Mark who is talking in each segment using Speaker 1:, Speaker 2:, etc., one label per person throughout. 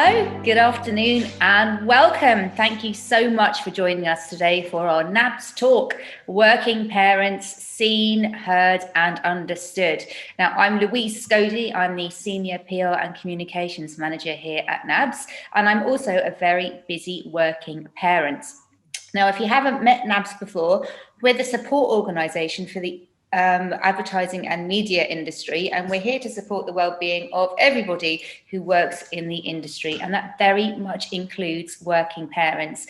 Speaker 1: Hello, good afternoon and welcome. Thank you so much for joining us today for our NABS talk, Working Parents Seen, Heard and Understood. Now, I'm Louise Scodie. I'm the Senior PR and Communications Manager here at NABS, and I'm also a very busy working parent. Now, if you haven't met NABS before, we're the support organisation for the advertising and media industry, and we're here to support the well-being of everybody who works in the industry, and that very much includes working parents.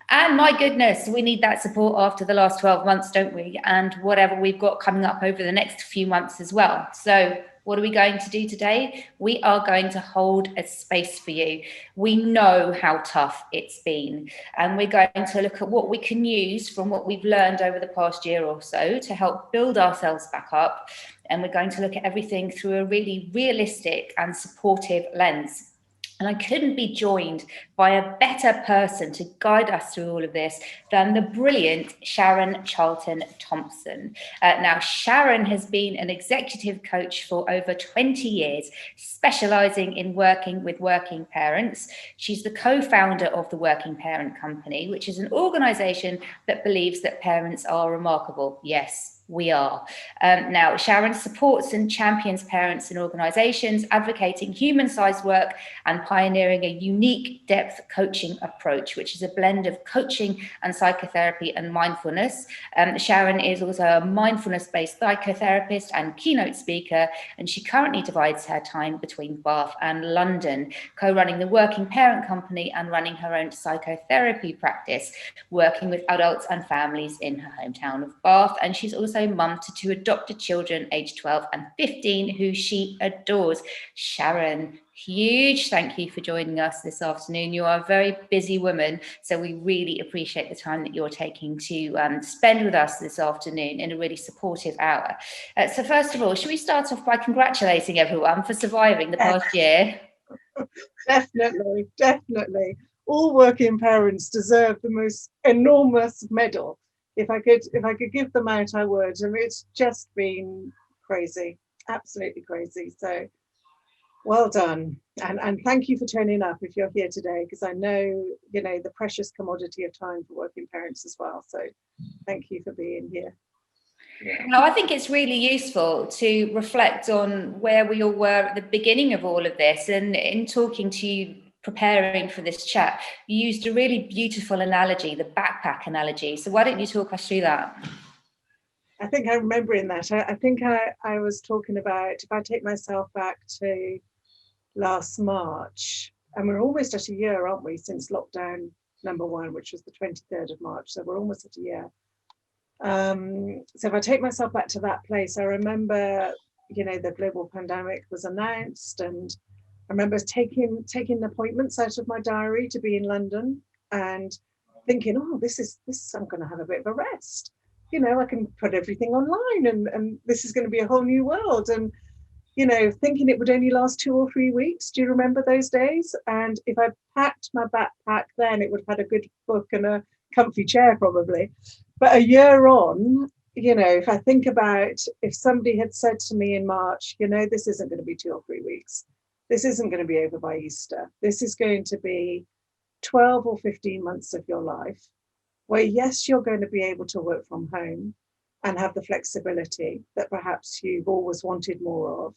Speaker 1: And my goodness, we need that support after the last 12 months, don't we? And whatever we've got coming up over the next few months as well. So what are we going to do today? We are going to hold a space for you. We know how tough it's been, and we're going to look at what we can use from what we've learned over the past year or so to help build ourselves back up. And we're going to look at everything through a really realistic and supportive lens. And I couldn't be joined by a better person to guide us through all of this than the brilliant Sharon Charlton-Thomson. Now, Sharon has been an executive coach for over 20 years, specialising in working with working parents. She's the co-founder of the Working Parent Company, which is an organisation that believes that parents are remarkable. Yes, we are. Now, Sharon supports and champions parents in organisations, advocating human-sized work and pioneering a unique depth coaching approach, which is a blend of coaching and psychotherapy and mindfulness. Sharon is also a mindfulness-based psychotherapist and keynote speaker, and she currently divides her time between Bath and London, co-running the Working Parent Company and running her own psychotherapy practice, working with adults and families in her hometown of Bath. And she's also mum to two adopted children aged 12 and 15 who she adores. Sharon, huge thank you for joining us this afternoon. You are a very busy woman, so we really appreciate the time that you're taking to spend with us this afternoon in a really supportive hour. So first of all, should we start off by congratulating everyone for surviving the past year?
Speaker 2: Definitely. All working parents deserve the most enormous medal. If I could give them out, I would. I mean, it's just been crazy, absolutely crazy. So well done. And thank you for turning up if you're here today, because I know, the precious commodity of time for working parents as well. So thank you for being here.
Speaker 1: Yeah. Now, I think it's really useful to reflect on where we all were at the beginning of all of this. And in talking to you, preparing for this chat, you used a really beautiful analogy, the backpack analogy. So why don't you talk us through that?
Speaker 2: I think I'm remembering that. I think I was talking about, if I take myself back to last March, and we're almost at a year, aren't we, since lockdown number one, which was the 23rd of March. So we're almost at a year. So if I take myself back to that place, I remember, the global pandemic was announced, and I remember taking appointments out of my diary to be in London and thinking, oh, I'm going to have a bit of a rest. I can put everything online and this is going to be a whole new world. And, thinking it would only last 2 or 3 weeks. Do you remember those days? And if I packed my backpack then, it would have had a good book and a comfy chair probably. But a year on, if I think about if somebody had said to me in March, this isn't going to be 2 or 3 weeks. This isn't going to be over by Easter. This is going to be 12 or 15 months of your life where, yes, you're going to be able to work from home and have the flexibility that perhaps you've always wanted more of.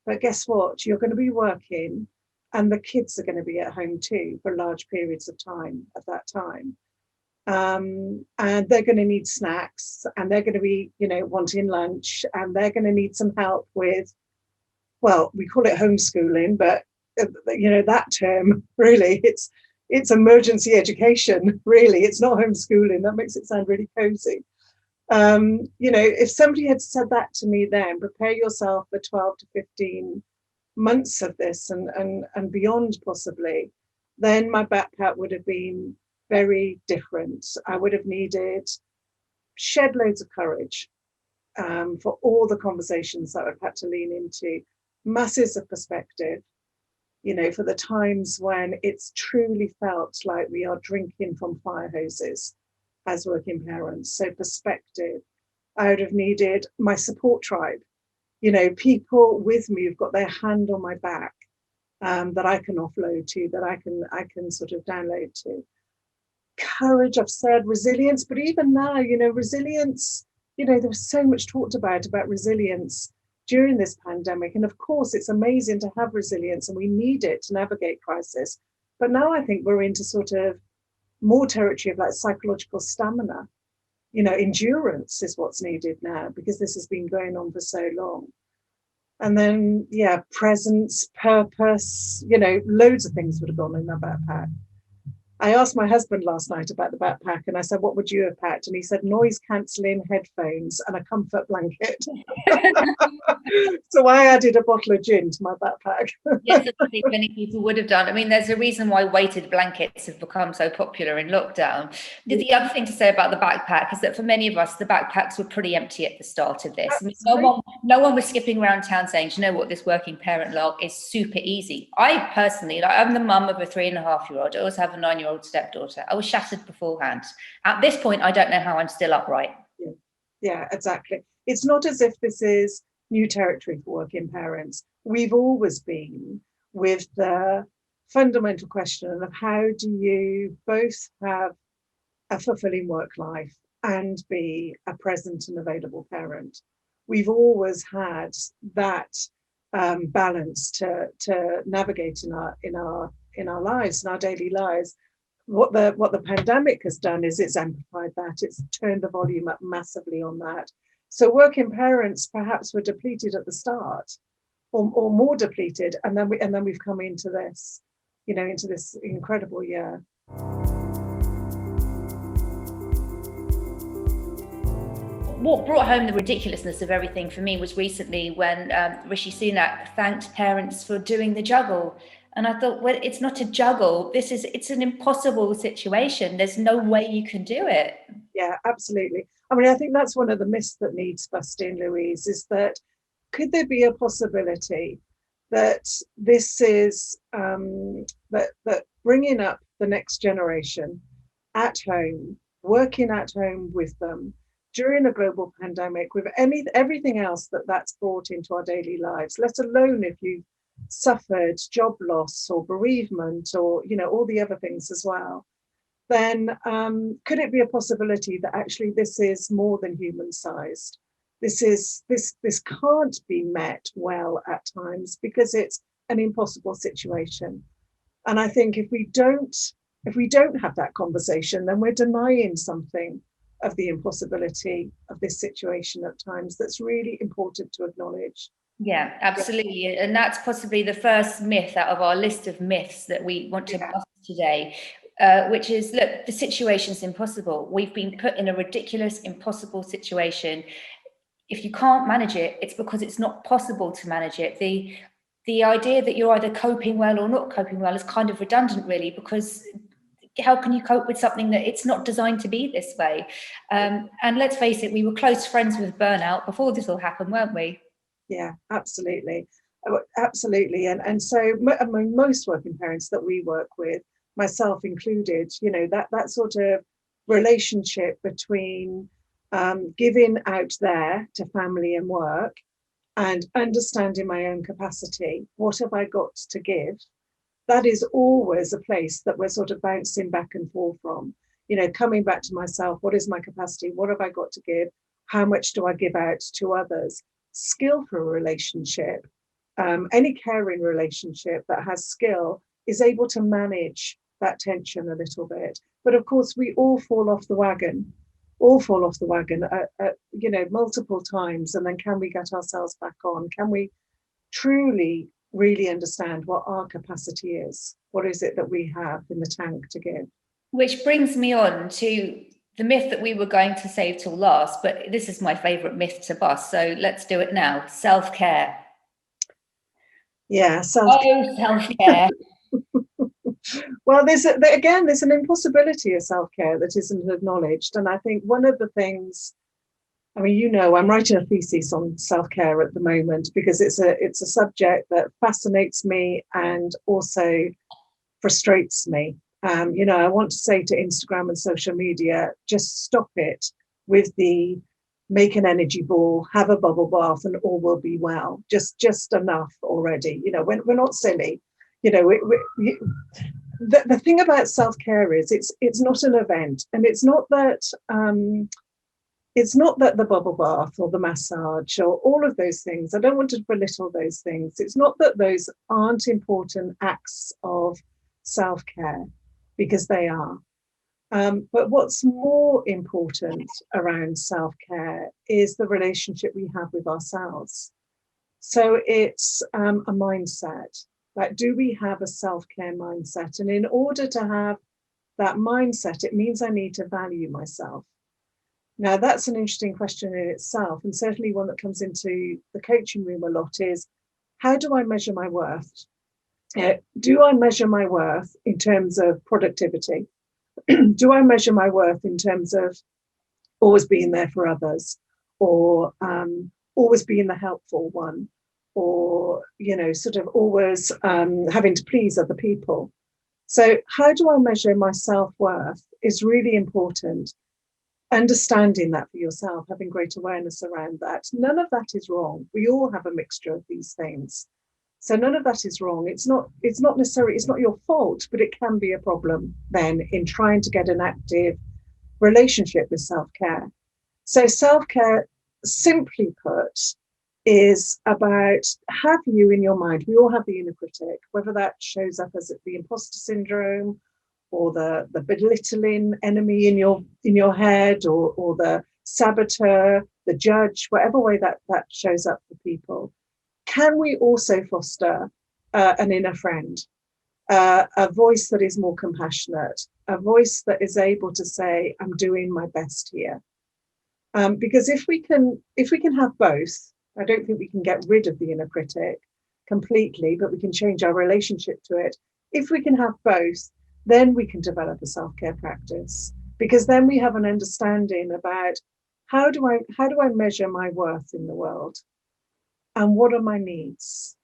Speaker 2: But guess what? You're going to be working and the kids are going to be at home too for large periods of time at that time. And they're going to need snacks and they're going to be, wanting lunch, and they're going to need some help with, well, we call it homeschooling, but that term really, it's emergency education. Really, it's not homeschooling. That makes it sound really cozy. If somebody had said that to me then, prepare yourself for 12 to 15 months of this and beyond possibly, then my backpack would have been very different. I would have needed shed loads of courage for all the conversations that I've had to lean into, masses of perspective, for the times when it's truly felt like we are drinking from fire hoses as working parents. So perspective. I would have needed my support tribe, people with me who've got their hand on my back, that I can offload to, that I can sort of download to. Courage, I've said, resilience, but even now, resilience, there was so much talked about resilience during this pandemic. And of course, it's amazing to have resilience and we need it to navigate crisis. But now I think we're into sort of more territory of like psychological stamina. Endurance is what's needed now because this has been going on for so long. And then, presence, purpose, loads of things would have gone in that backpack. I asked my husband last night about the backpack and I said, what would you have packed? And he said, noise cancelling headphones and a comfort blanket. So I added a bottle of gin to my backpack.
Speaker 1: Yes, I think many people would have done. I mean, there's a reason why weighted blankets have become so popular in lockdown. The other thing to say about the backpack is that for many of us, the backpacks were pretty empty at the start of this. I mean, no one was skipping around town saying, do you know what, this working parent log is super easy. I personally, I'm the mum of a 3.5-year-old. I also have a 9-year-old stepdaughter. I was shattered beforehand. At this point, I don't know how I'm still upright.
Speaker 2: Yeah, exactly. It's not as if this is new territory for working parents. We've always been with the fundamental question of how do you both have a fulfilling work life and be a present and available parent. We've always had that balance to navigate in our lives, in our daily lives. What the pandemic has done is it's amplified that. It's turned the volume up massively on that. So working parents perhaps were depleted at the start, or more depleted, and then we've come into this, into this incredible year.
Speaker 1: What brought home the ridiculousness of everything for me was recently when Rishi Sunak thanked parents for doing the juggle. And I thought, well, it's not a juggle. It's an impossible situation. There's no way you can do it.
Speaker 2: Yeah, absolutely. I mean, I think that's one of the myths that needs busting, Louise, is that could there be a possibility that this is that bringing up the next generation at home, working at home with them during a global pandemic, with everything else that's brought into our daily lives, let alone if you suffered job loss or bereavement or all the other things as well, then could it be a possibility that actually this is more than human sized? This can't be met well at times because it's an impossible situation. And I think if we don't have that conversation, then we're denying something of the impossibility of this situation at times that's really important to acknowledge.
Speaker 1: Yeah, absolutely. And that's possibly the first myth out of our list of myths that we want to bust today, which is, look, the situation's impossible. We've been put in a ridiculous, impossible situation. If you can't manage it, it's because it's not possible to manage it. The idea that you're either coping well or not coping well is kind of redundant, really, because how can you cope with something that it's not designed to be this way? And let's face it, we were close friends with burnout before this all happened, weren't we?
Speaker 2: Yeah, absolutely. Absolutely. And so among most working parents that we work with, myself included, that sort of relationship between giving out there to family and work and understanding my own capacity. What have I got to give? That is always a place that we're sort of bouncing back and forth from, coming back to myself. What is my capacity? What have I got to give? How much do I give out to others? Skillful relationship, any caring relationship that has skill is able to manage that tension a little bit. But of course, we all fall off the wagon at multiple times. And then can we get ourselves back on? Can we truly, really understand what our capacity is? What is it that we have in the tank to give?
Speaker 1: Which brings me on to the myth that we were going to save till last, but this is my favorite myth to bust. So let's do it now. Self-care.
Speaker 2: Yeah, self-care.
Speaker 1: Oh, self-care.
Speaker 2: Well, there's an impossibility of self-care that isn't acknowledged. And I think one of the things, I mean, I'm writing a thesis on self-care at the moment because it's a subject that fascinates me and also frustrates me. I want to say to Instagram and social media, just stop it with the make an energy ball, have a bubble bath, and all will be well. Just enough already. We're not silly. You know, the thing about self-care is it's not an event, and it's not that the bubble bath or the massage or all of those things. I don't want to belittle those things. It's not that those aren't important acts of self-care, because they are. But what's more important around self-care is the relationship we have with ourselves. So it's a mindset. Like, do we have a self-care mindset? And in order to have that mindset, it means I need to value myself. Now, that's an interesting question in itself, and certainly one that comes into the coaching room a lot is, how do I measure my worth? Do I measure my worth in terms of productivity? Do I measure my worth in terms of always being there for others, or always being the helpful one, or, you know, sort of always having to please other people? So how do I measure my self-worth is really important. Understanding that for yourself, having great awareness around that. None of that is wrong. We all have a mixture of these things. So none of that is wrong. It's not necessarily, it's not your fault, but it can be a problem then in trying to get an active relationship with self-care. So self-care, simply put, is about, have you in your mind, we all have the inner critic, whether that shows up as the imposter syndrome, or the belittling enemy in your head, or the saboteur, the judge, whatever way that shows up for people. Can we also foster an inner friend, a voice that is more compassionate, a voice that is able to say, I'm doing my best here? Because if we can have both, I don't think we can get rid of the inner critic completely, but we can change our relationship to it. If we can have both, then we can develop a self-care practice, because then we have an understanding about how do I measure my worth in the world, and what are my needs.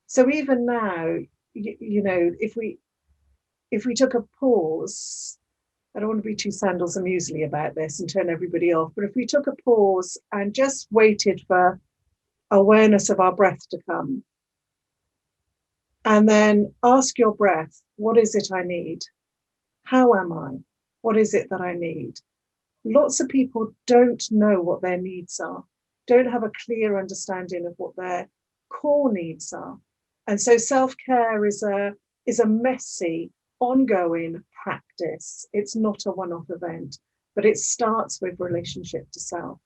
Speaker 2: So even now, you know, if we took a pause, I don't want to be too sandals and muesli about this and turn everybody off, but if we took a pause and just waited for awareness of our breath to come, and then ask your breath, what is it I need? How am I? What is it that I need? Lots of people don't know what their needs are, don't have a clear understanding of what their core needs are. And so self-care is a messy, ongoing practice. It's not a one-off event, but it starts with relationship to self.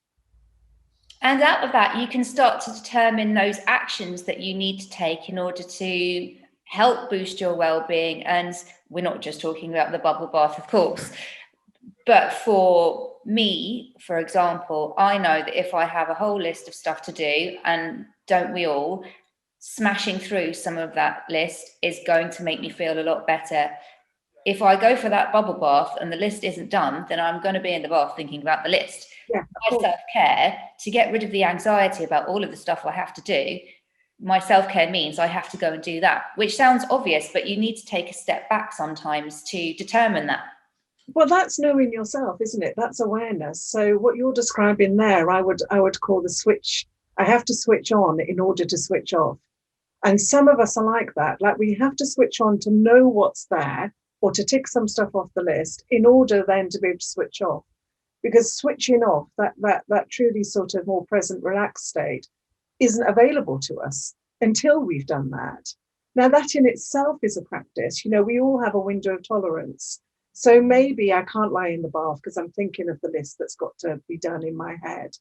Speaker 1: And out of that, you can start to determine those actions that you need to take in order to help boost your well-being. And we're not just talking about the bubble bath, of course. But for me, for example, I know that if I have a whole list of stuff to do, and don't we all, smashing through some of that list is going to make me feel a lot better. If I go for that bubble bath and the list isn't done, then I'm going to be in the bath thinking about the list.
Speaker 2: Yeah,
Speaker 1: my self-care, to get rid of the anxiety about all of the stuff I have to do, my self-care means I have to go and do that, which sounds obvious, but you need to take a step back sometimes to determine that.
Speaker 2: Well, that's knowing yourself, isn't it? That's awareness. So what you're describing there, I would call the switch. I have to switch on in order to switch off. And some of us are like that. Like, we have to switch on to know what's there, or to tick some stuff off the list in order then to be able to switch off. Because switching off, that truly sort of more present, relaxed state, isn't available to us until we've done that. Now, that in itself is a practice. You know, we all have a window of tolerance. So maybe I can't lie in the bath because I'm thinking of the list that's got to be done in my head.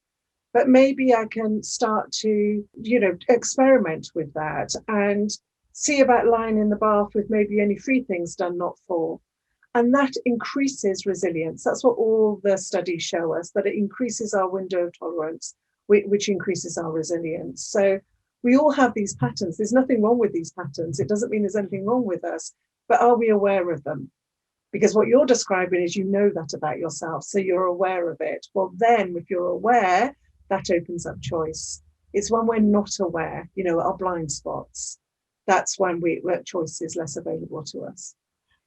Speaker 2: But maybe I can start to, you know, experiment with that and see about lying in the bath with maybe only 3 things done, not 4. And that increases resilience. That's what all the studies show us, that it increases our window of tolerance, which increases our resilience. So we all have these patterns. There's nothing wrong with these patterns. It doesn't mean there's anything wrong with us, but are we aware of them? Because what you're describing is, you know that about yourself, so you're aware of it. Well, then if you're aware, that opens up choice. It's when we're not aware, you know, our blind spots, that's when choice is less available to us.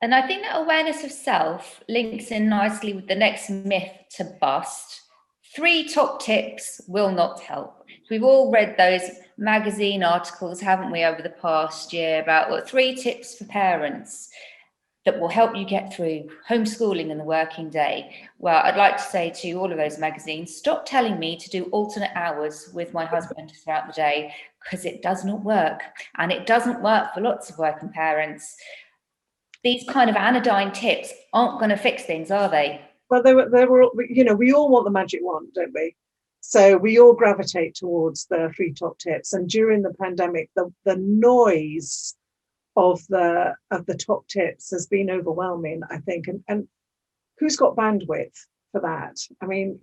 Speaker 1: And I think that awareness of self links in nicely with the next myth to bust. 3 top tips will not help. We've all read those magazine articles, haven't we, over the past year about 3 tips for parents that will help you get through homeschooling and the working day. Well, I'd like to say to all of those magazines, stop telling me to do alternate hours with my husband throughout the day, because it does not work. And it doesn't work for lots of working parents. These kind of anodyne tips aren't going to fix things, are they?
Speaker 2: Well, they were, we all want the magic wand, don't we? So we all gravitate towards the 3 top tips. And during the pandemic, the noise of the top tips has been overwhelming, I think. And who's got bandwidth for that? I mean,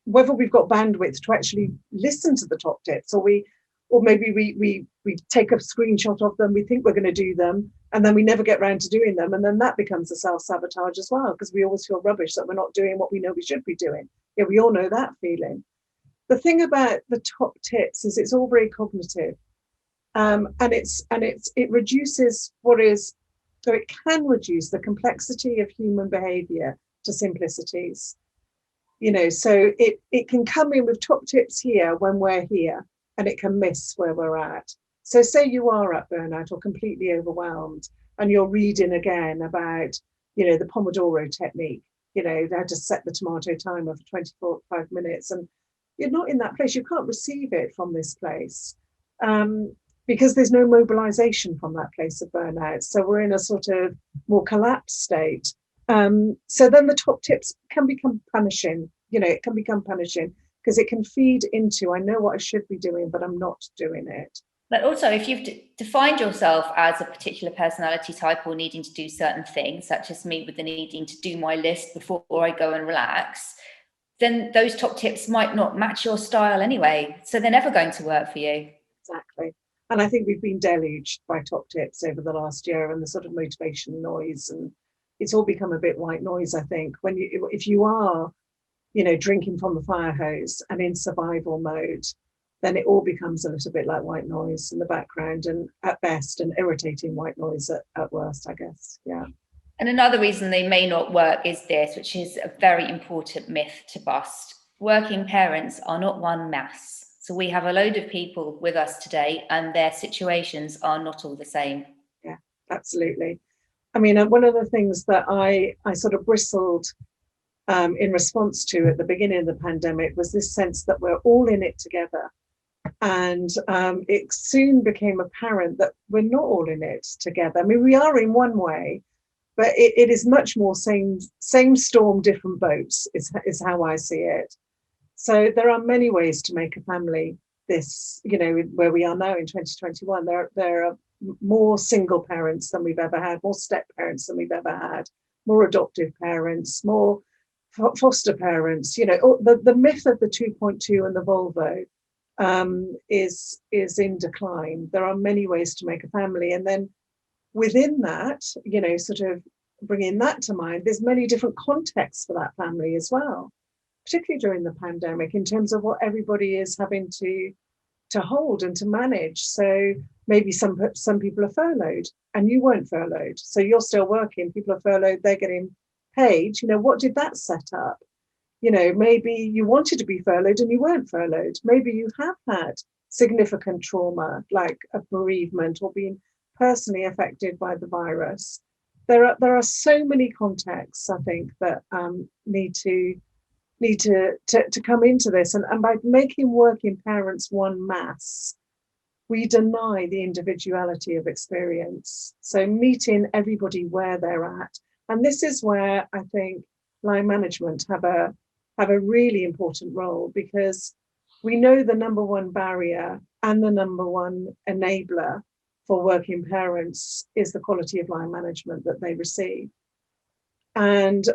Speaker 2: whether we've got bandwidth to actually listen to the top tips, or maybe we take a screenshot of them, we think we're going to do them, and then we never get around to doing them, and then that becomes a self-sabotage as well, because we always feel rubbish that we're not doing what we know we should be doing. Yeah, we all know that feeling. The thing about the top tips is it's all very cognitive. And it reduces so it can reduce the complexity of human behavior to simplicities. So it can come in with top tips here when we're here, and it can miss where we're at. So say you are at burnout or completely overwhelmed, and you're reading again about, the Pomodoro technique, how to set the tomato timer for 25 minutes, and you're not in that place. You can't receive it from this place. Because there's no mobilization from that place of burnout. So we're in a sort of more collapsed state. So then the top tips can become punishing. It can become punishing because it can feed into, I know what I should be doing, but I'm not doing it.
Speaker 1: But also, if you've defined yourself as a particular personality type or needing to do certain things, such as me with the needing to do my list before I go and relax, then those top tips might not match your style anyway. So they're never going to work for you.
Speaker 2: Exactly. And I think we've been deluged by top tips over the last year, and the sort of motivation noise, and it's all become a bit white noise, I think. If you are, drinking from the fire hose and in survival mode, then it all becomes a little bit like white noise in the background, and at best, an irritating white noise at worst, I guess. Yeah.
Speaker 1: And another reason they may not work is this, which is a very important myth to bust. Working parents are not one mass. So we have a load of people with us today, and their situations are not all the same.
Speaker 2: Yeah, absolutely. I mean, one of the things that I sort of bristled in response to at the beginning of the pandemic was this sense that we're all in it together. And it soon became apparent that we're not all in it together. I mean, we are in one way, but it is much more same storm, different boats is how I see it. So there are many ways to make a family this, where we are now in 2021. There are more single parents than we've ever had, more step parents than we've ever had, more adoptive parents, more foster parents. The myth of the 2.2 and the Volvo is in decline. There are many ways to make a family. And then within that, sort of bringing that to mind, there's many different contexts for that family as well, particularly during the pandemic, in terms of what everybody is having to hold and to manage. So maybe some people are furloughed and you weren't furloughed. So you're still working, people are furloughed, they're getting paid. What did that set up? Maybe you wanted to be furloughed and you weren't furloughed. Maybe you have had significant trauma, like a bereavement or being personally affected by the virus. There are so many contexts, I think, that need to come into this, and by making working parents one mass, we deny the individuality of experience. So meeting everybody where they're at, and this is where I think line management have a really important role, because we know the number one barrier and the number one enabler for working parents is the quality of line management that they receive. And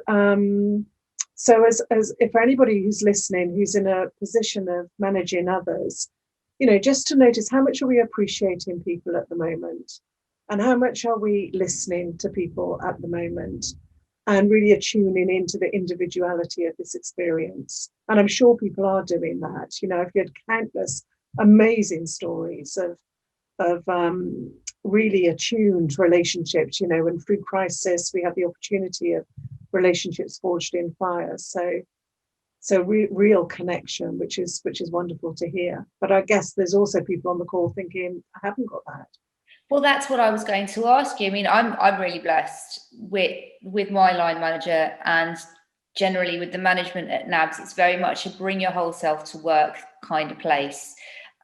Speaker 2: so as if for anybody who's listening, who's in a position of managing others, just to notice, how much are we appreciating people at the moment? And how much are we listening to people at the moment? And really attuning into the individuality of this experience. And I'm sure people are doing that. I've heard countless amazing stories of really attuned relationships, and through crisis, we have the opportunity of relationships forged in fire. So So real connection, which is wonderful to hear. But I guess there's also people on the call thinking, I haven't got that.
Speaker 1: Well, that's what I was going to ask you. I mean, I'm really blessed with my line manager, and generally with the management at NABS. It's very much a bring your whole self to work kind of place.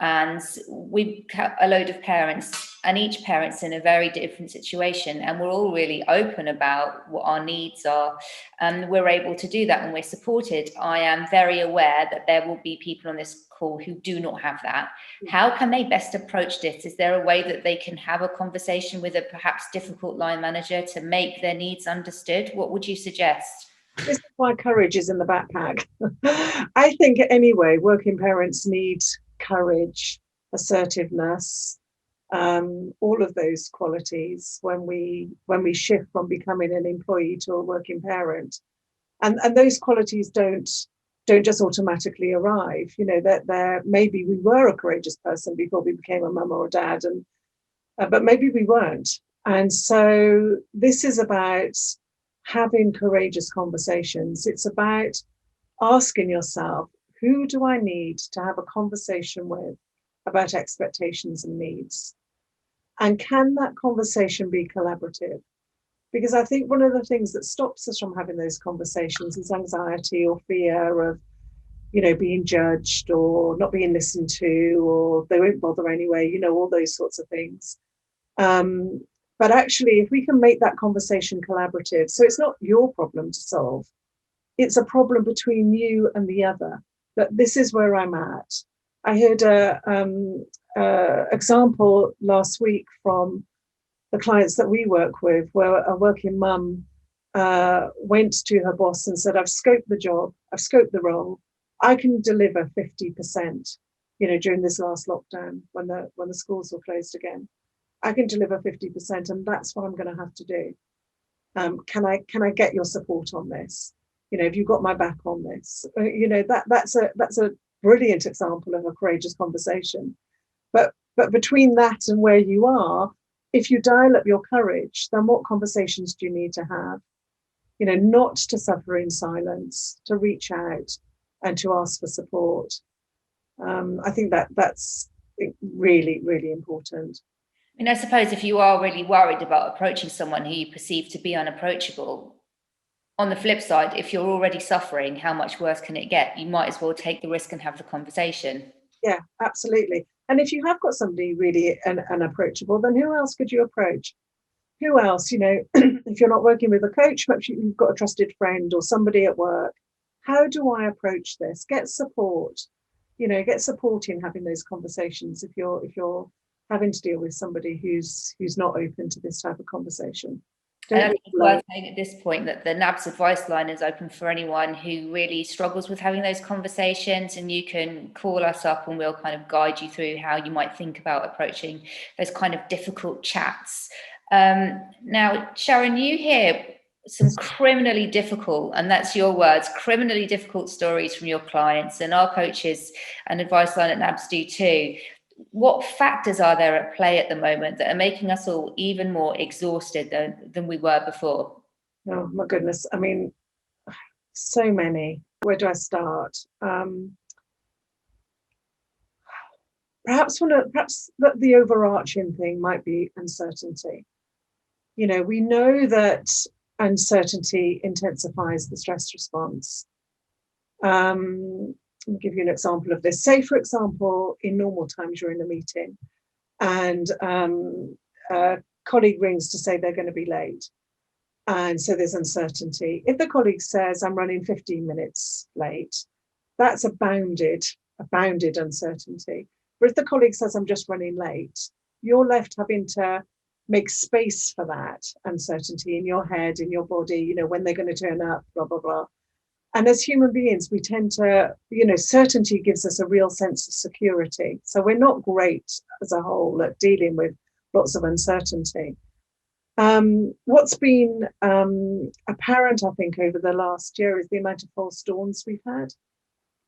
Speaker 1: And we've got a load of parents, and each parent's in a very different situation, and we're all really open about what our needs are, and we're able to do that when we're supported. I am very aware that there will be people on this call who do not have that. How can they best approach this? Is there a way that they can have a conversation with a perhaps difficult line manager to make their needs understood? What would you suggest?
Speaker 2: This is why courage is in the backpack. I think anyway, working parents need courage, assertiveness, all of those qualities when we shift from becoming an employee to a working parent, and those qualities don't just automatically arrive. You know, that there maybe we were a courageous person before we became a mum or a dad, and but maybe we weren't. And so this is about having courageous conversations. It's about asking yourself, who do I need to have a conversation with about expectations and needs? And can that conversation be collaborative? Because I think one of the things that stops us from having those conversations is anxiety or fear of, you know, being judged or not being listened to, or they won't bother anyway, you know, all those sorts of things. But actually, if we can make that conversation collaborative, so it's not your problem to solve, it's a problem between you and the other. But this is where I'm at. I heard a example last week from the clients that we work with, where a working mum went to her boss and said, I've scoped the job, I've scoped the role, I can deliver 50%, you know, during this last lockdown when the schools were closed again. I can deliver 50%, and that's what I'm going to have to do. Can I get your support on this? You know, have you got my back on this? You know, that's a brilliant example of a courageous conversation. But between that and where you are, if you dial up your courage, then what conversations do you need to have? You know, not to suffer in silence, to reach out and to ask for support. I think that's really, really important.
Speaker 1: I mean, I suppose if you are really worried about approaching someone who you perceive to be unapproachable, on the flip side, if you're already suffering, how much worse can it get? You might as well take the risk and have the conversation.
Speaker 2: Yeah, absolutely. And if you have got somebody really unapproachable, then who else could you approach? Who else, you know, if you're not working with a coach, perhaps you've got a trusted friend or somebody at work. How do I approach this? Get support, you know, get support in having those conversations if you're having to deal with somebody who's not open to this type of conversation.
Speaker 1: And I think it's worth saying at this point that the NABS advice line is open for anyone who really struggles with having those conversations, and you can call us up and we'll kind of guide you through how you might think about approaching those kind of difficult chats. Now, Sharon, you hear some criminally difficult, and that's your words, criminally difficult stories from your clients, and our coaches and advice line at NABS do too. What factors are there at play at the moment that are making us all even more exhausted than we were before?
Speaker 2: Oh my goodness. I mean, so many. Where do I start? Perhaps the overarching thing might be uncertainty. You know, we know that uncertainty intensifies the stress response. Let me give you an example of this. Say, for example, in normal times, you're in a meeting and a colleague rings to say they're going to be late. And so there's uncertainty. If the colleague says, I'm running 15 minutes late, that's a bounded uncertainty. But if the colleague says, I'm just running late, you're left having to make space for that uncertainty in your head, in your body, you know, when they're going to turn up, blah, blah, blah. And as human beings, we tend to, you know, certainty gives us a real sense of security. So we're not great as a whole at dealing with lots of uncertainty. What's been apparent, I think, over the last year is the amount of false dawns we've had.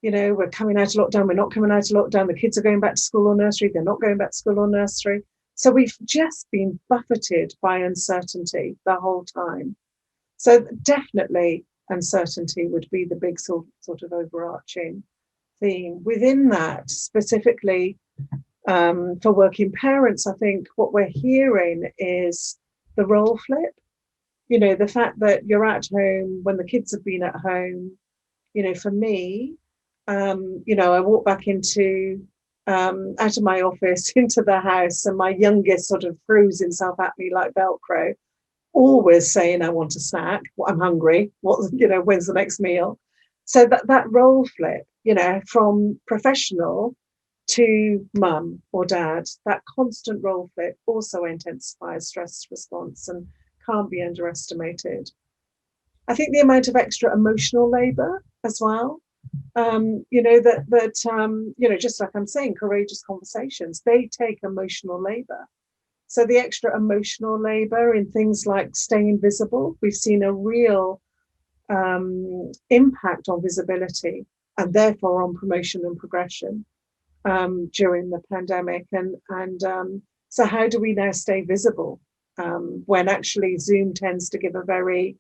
Speaker 2: You know, we're coming out of lockdown, we're not coming out of lockdown, the kids are going back to school or nursery, they're not going back to school or nursery. So we've just been buffeted by uncertainty the whole time. So definitely uncertainty would be the big sort of overarching theme. Within that, specifically for working parents, I think what we're hearing is the role flip. You know, the fact that you're at home when the kids have been at home. You know, for me, you know, I walk back into out of my office into the house, and my youngest sort of throws himself at me like Velcro, always saying, I want a snack, I'm hungry, you know, when's the next meal? So that role flip, you know, from professional to mum or dad, that constant role flip also intensifies stress response and can't be underestimated. I think the amount of extra emotional labor as well, you know, you know, just like I'm saying, courageous conversations, they take emotional labor. So the extra emotional labor in things like staying visible, we've seen a real impact on visibility and therefore on promotion and progression during the pandemic. And so how do we now stay visible when actually Zoom tends to give a very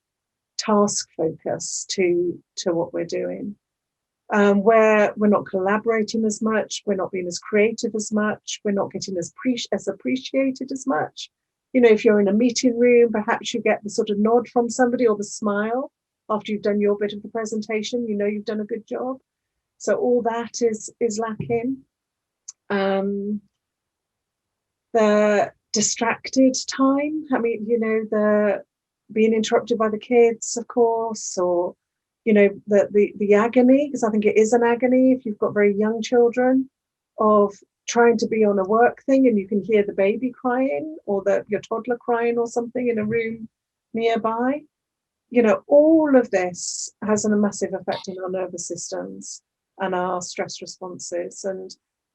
Speaker 2: task focus to what we're doing? Where we're not collaborating as much, we're not being as creative as much, we're not getting as appreciated as much. You know, if you're in a meeting room, perhaps you get the sort of nod from somebody or the smile after you've done your bit of the presentation, you know you've done a good job. So all that is lacking. The distracted time, I mean, you know, the being interrupted by the kids, of course, or you know, the agony, because I think it is an agony if you've got very young children, of trying to be on a work thing and you can hear the baby crying or your toddler crying or something in a room nearby. You know, all of this has a massive effect on our nervous systems and our stress responses, and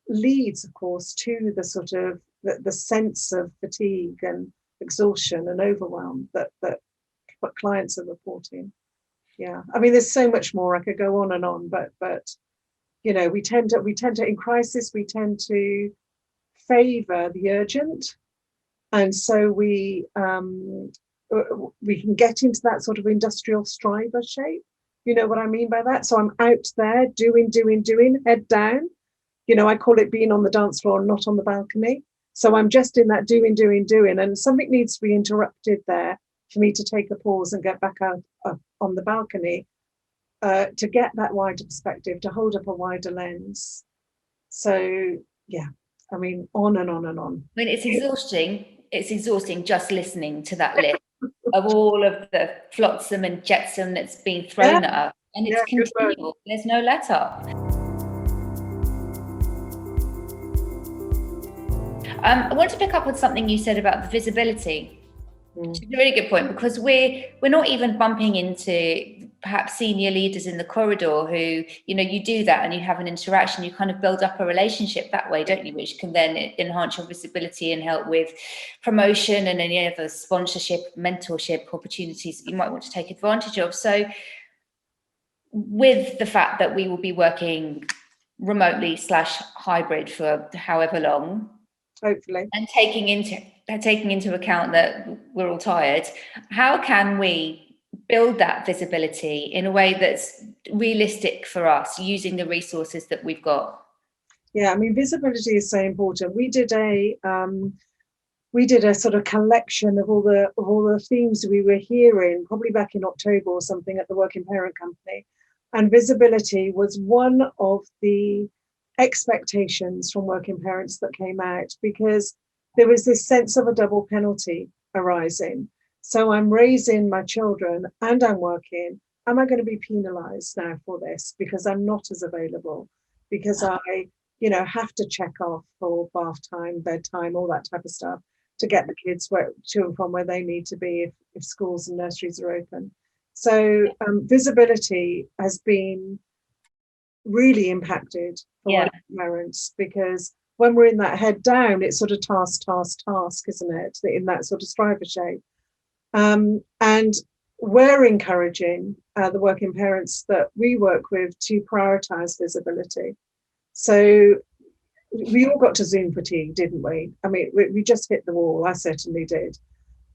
Speaker 2: leads, of course, to the sort of the sense of fatigue and exhaustion and overwhelm that clients are reporting. Yeah, I mean, there's so much more. I could go on, but you know, we tend to in crisis, we tend to favour the urgent, and so we can get into that sort of industrial striver shape. You know what I mean by that? So I'm out there doing, head down. You know, I call it being on the dance floor, not on the balcony. So I'm just in that doing, and something needs to be interrupted there for me to take a pause and get back out on the balcony to get that wider perspective, to hold up a wider lens. So, yeah, I mean, on and on and on.
Speaker 1: I mean, it's exhausting. It's exhausting just listening to that list of all of the flotsam and jetsam that's been thrown at us. And it's continual. There's no let up. I want to pick up on something you said about the visibility. It's a really good point, because we're not even bumping into perhaps senior leaders in the corridor who, you know, you do that and you have an interaction, you kind of build up a relationship that way, don't you, which can then enhance your visibility and help with promotion and any other sponsorship, mentorship opportunities that you might want to take advantage of. So with the fact that we will be working remotely / hybrid for however long,
Speaker 2: hopefully,
Speaker 1: and taking into account that we're all tired, how can we build that visibility in a way that's realistic for us using the resources that we've got?
Speaker 2: Yeah, I mean, visibility is so important. We did a sort of collection of all the themes we were hearing, probably back in October or something, at the Working Parent Company, and visibility was one of the expectations from working parents that came out, because there was this sense of a double penalty arising. So I'm raising my children and I'm working. Am I going to be penalized now for this because I'm not as available, because I, you know, have to check off for bath time, bedtime, all that type of stuff to get the kids to and from where they need to be if schools and nurseries are open. So visibility has been really impacted for parents, because when we're in that head down, it's sort of task, isn't it? In that sort of striver shape. And we're encouraging the working parents that we work with to prioritise visibility. So we all got to Zoom fatigue, didn't we? I mean, we just hit the wall. I certainly did.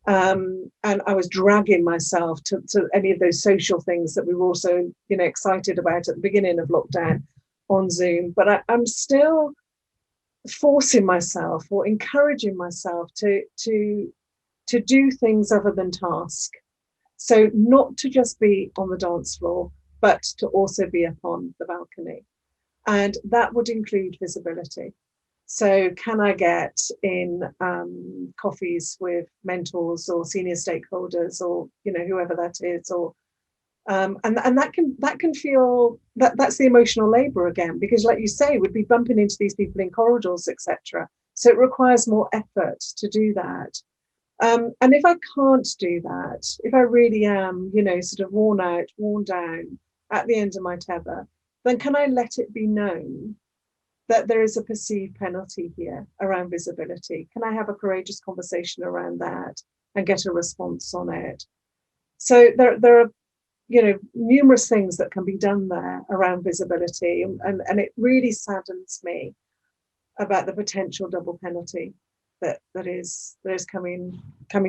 Speaker 2: And I was dragging myself to any of those social things that we were also, excited about at the beginning of lockdown on Zoom. But I'm still forcing myself or encouraging myself to do things other than task. So not to just be on the dance floor, but to also be up on the balcony. And that would include visibility. So can I get in coffees with mentors or senior stakeholders or, whoever that is, or and that can feel that's the emotional labor again, because like you say, we'd be bumping into these people in corridors, etc. So it requires more effort to do that. And if I can't do that, if I really am, sort of worn out, worn down at the end of my tether, then can I let it be known that there is a perceived penalty here around visibility? Can I have a courageous conversation around that and get a response on it? So there are, numerous things that can be done there around visibility, and it really saddens me about the potential double penalty that is coming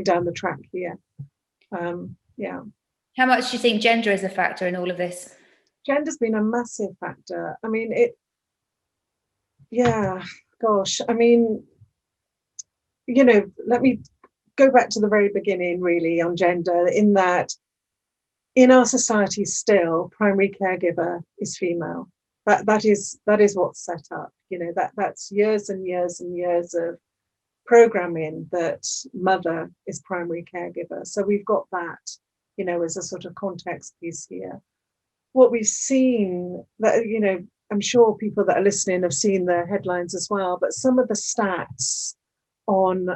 Speaker 2: down the track here. Yeah.
Speaker 1: How much do you think gender is a factor in all of this?
Speaker 2: Gender's been a massive factor. I mean, I mean, let me go back to the very beginning, really, on gender, in that in our society still, primary caregiver is female. That is what's set up. That's years and years and years of programming that mother is primary caregiver. So we've got that, as a sort of context piece here. What we've seen, that I'm sure people that are listening have seen the headlines as well, but some of the stats on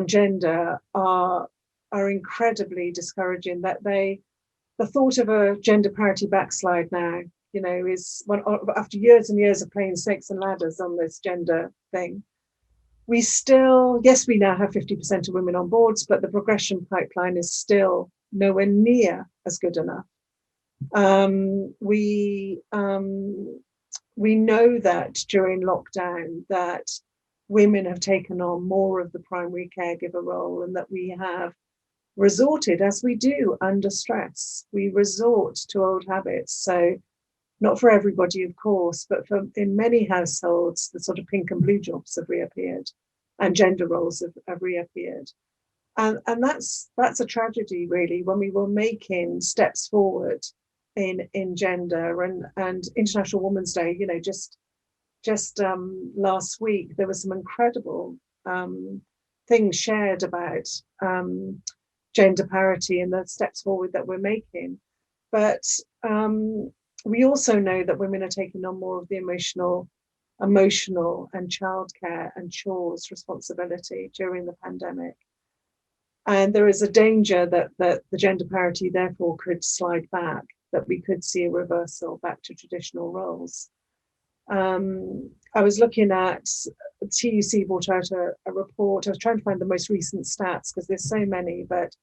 Speaker 2: gender are incredibly discouraging. That the thought of a gender parity backslide now, is after years and years of playing snakes and ladders on this gender thing. We still, yes, we now have 50% of women on boards, but the progression pipeline is still nowhere near as good enough. We know that during lockdown that women have taken on more of the primary caregiver role, and that we have resorted, as we do under stress, we resort to old habits. So not for everybody, of course, but in many households, the sort of pink and blue jobs have reappeared and gender roles have reappeared. And that's a tragedy, really, when we were making steps forward in gender. And International Women's Day, just last week, there were some incredible things shared about gender parity and the steps forward that we're making. But we also know that women are taking on more of the emotional and childcare and chores responsibility during the pandemic. And there is a danger that the gender parity therefore could slide back, that we could see a reversal back to traditional roles. I was looking at, TUC brought out a report. I was trying to find the most recent stats because there's so many, but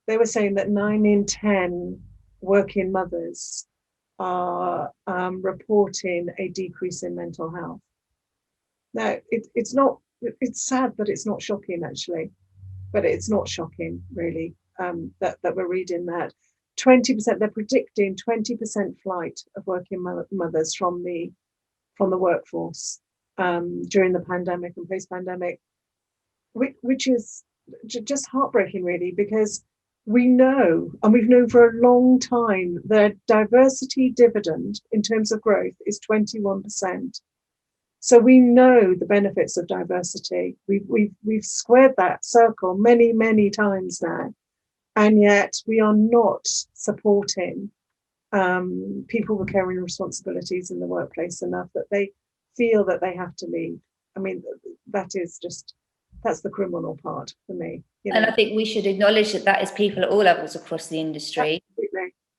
Speaker 2: they were saying that 9 in 10 working mothers are reporting a decrease in mental health. Now, it's sad that it's not shocking, actually, but it's not shocking, really, that we're reading that. 20%, they're predicting 20% flight of working mothers from the workforce during the pandemic and post-pandemic, which is just heartbreaking, really, because we know, and we've known for a long time, the diversity dividend in terms of growth is 21%. So we know the benefits of diversity. We've squared that circle many, many times now, and yet we are not supporting people with caring responsibilities in the workplace enough, that they feel that they have to leave. I mean, that's the criminal part for me.
Speaker 1: And I think we should acknowledge that is people at all levels across the industry.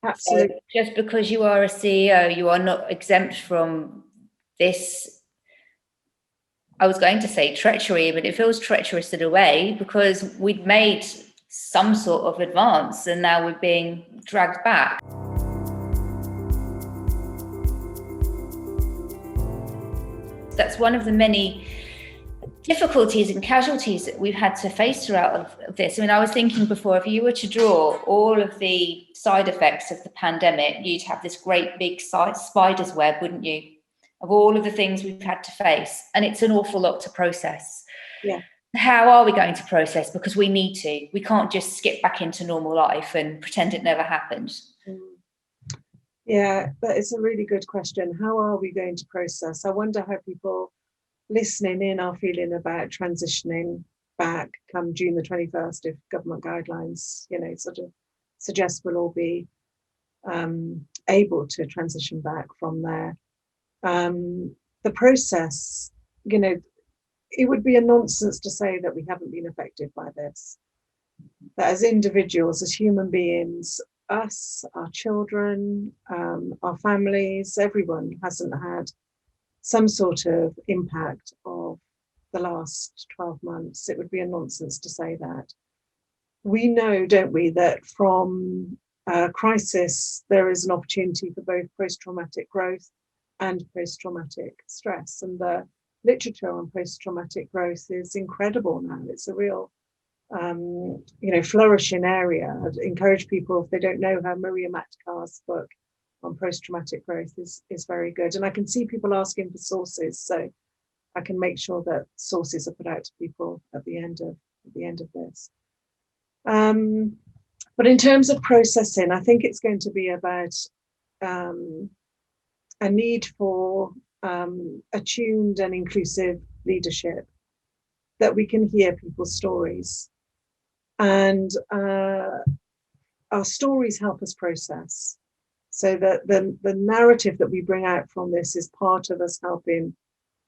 Speaker 2: Absolutely.
Speaker 1: So just because you are a CEO, you are not exempt from this. I was going to say treachery, but it feels treacherous in a way, because we'd made some sort of advance and now we're being dragged back. That's one of the many difficulties and casualties that we've had to face throughout of this. I mean, I was thinking before, if you were to draw all of the side effects of the pandemic, you'd have this great big spider's web, wouldn't you, of all of the things we've had to face. And it's an awful lot to process.
Speaker 2: Yeah.
Speaker 1: How are we going to process? Because we need to. We can't just skip back into normal life and pretend it never happened.
Speaker 2: Yeah, that is a really good question. How are we going to process? I wonder how people listening in are feeling about transitioning back come June the 21st, if government guidelines, sort of suggest we'll all be able to transition back from there. The process, it would be a nonsense to say that we haven't been affected by this. That as individuals, as human beings, us, our children, our families, everyone hasn't had some sort of impact of the last 12 months. It would be a nonsense to say that. We know, don't we, that from crisis, there is an opportunity for both post-traumatic growth and post-traumatic stress. And the literature on post-traumatic growth is incredible now. It's a real flourishing area. I'd encourage people, if they don't know her, Maria Matkar's book on post-traumatic growth is very good. And I can see people asking for sources, so I can make sure that sources are put out to people at the end of this. But in terms of processing, I think it's going to be about a need for attuned and inclusive leadership, that we can hear people's stories. And our stories help us process. So that the narrative that we bring out from this is part of us helping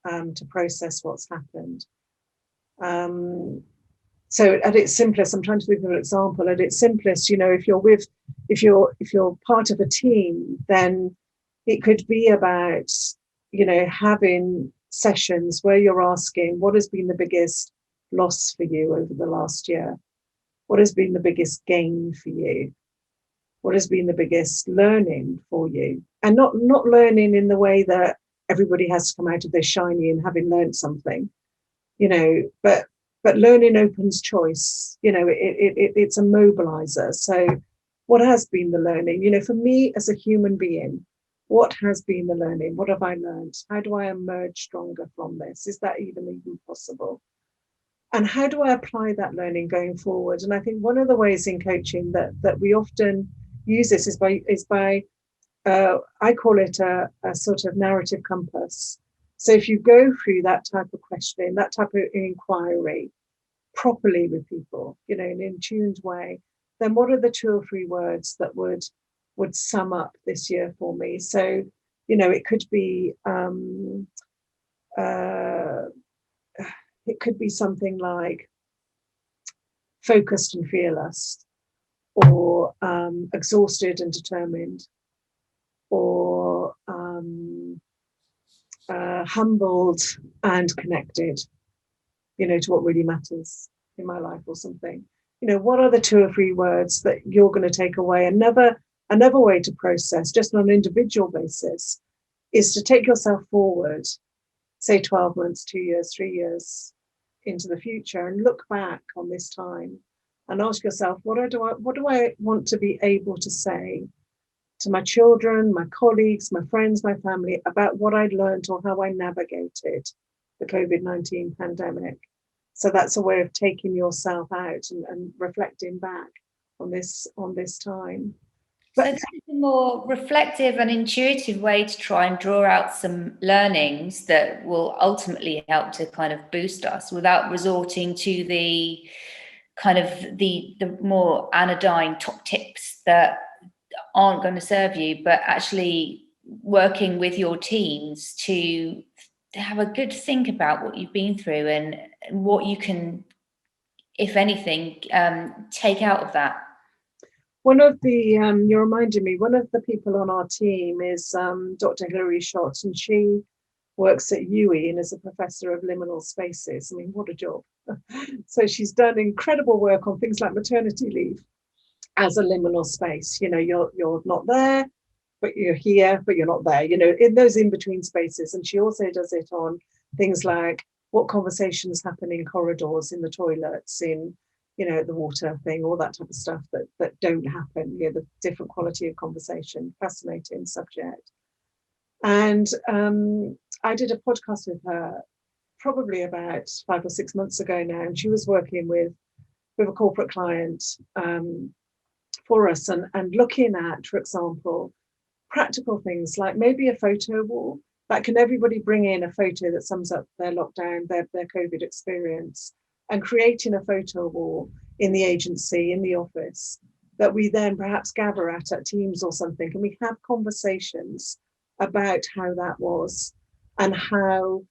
Speaker 2: to process what's happened. So at its simplest, I'm trying to think of an example. At its simplest, if you're part of a team, then it could be about, having sessions where you're asking, what has been the biggest loss for you over the last year? What has been the biggest gain for you? What has been the biggest learning for you? And not learning in the way that everybody has to come out of their shiny and having learned something, but learning opens choice. It's a mobilizer. So what has been the learning? For me as a human being, what has been the learning? What have I learned? How do I emerge stronger from this? Is that even possible? And how do I apply that learning going forward? And I think one of the ways in coaching that we often use this is by I call it a sort of narrative compass. So if you go through that type of questioning, that type of inquiry properly with people, in an tuned way, then what are the 2 or 3 words that would sum up this year for me? So, it could be something like focused and fearless, or exhausted and determined, or humbled and connected, to what really matters in my life, or something. What are the 2 or 3 words that you're going to take away? Another way to process, just on an individual basis, is to take yourself forward, say 12 months, 2 years, 3 years into the future, and look back on this time and ask yourself, what do I want to be able to say to my children, my colleagues, my friends, my family, about what I'd learned or how I navigated the COVID-19 pandemic? So that's a way of taking yourself out and reflecting back on this time.
Speaker 1: But so that's a more reflective and intuitive way to try and draw out some learnings that will ultimately help to kind of boost us without resorting to the kind of the more anodyne top tips that aren't going to serve you, but actually working with your teams to have a good think about what you've been through and what you can, if anything, take out of that.
Speaker 2: One of the, you're reminding me, one of the people on our team is Dr. Hilary Schott, and she works at UWE and is a professor of liminal spaces. I mean, what a job. So she's done incredible work on things like maternity leave as a liminal space. You're not there, but you're here, but you're not there, in those in-between spaces. And she also does it on things like what conversations happen in corridors, in the toilets, in, the water thing, all that type of stuff that don't happen, the different quality of conversation. Fascinating subject. And I did a podcast with her probably about 5 or 6 months ago now, and she was working with a corporate client for us and looking at, for example, practical things like maybe a photo wall. Like, can everybody bring in a photo that sums up their lockdown, their COVID experience, and creating a photo wall in the agency, in the office, that we then perhaps gather at Teams or something, and we have conversations about how that was and how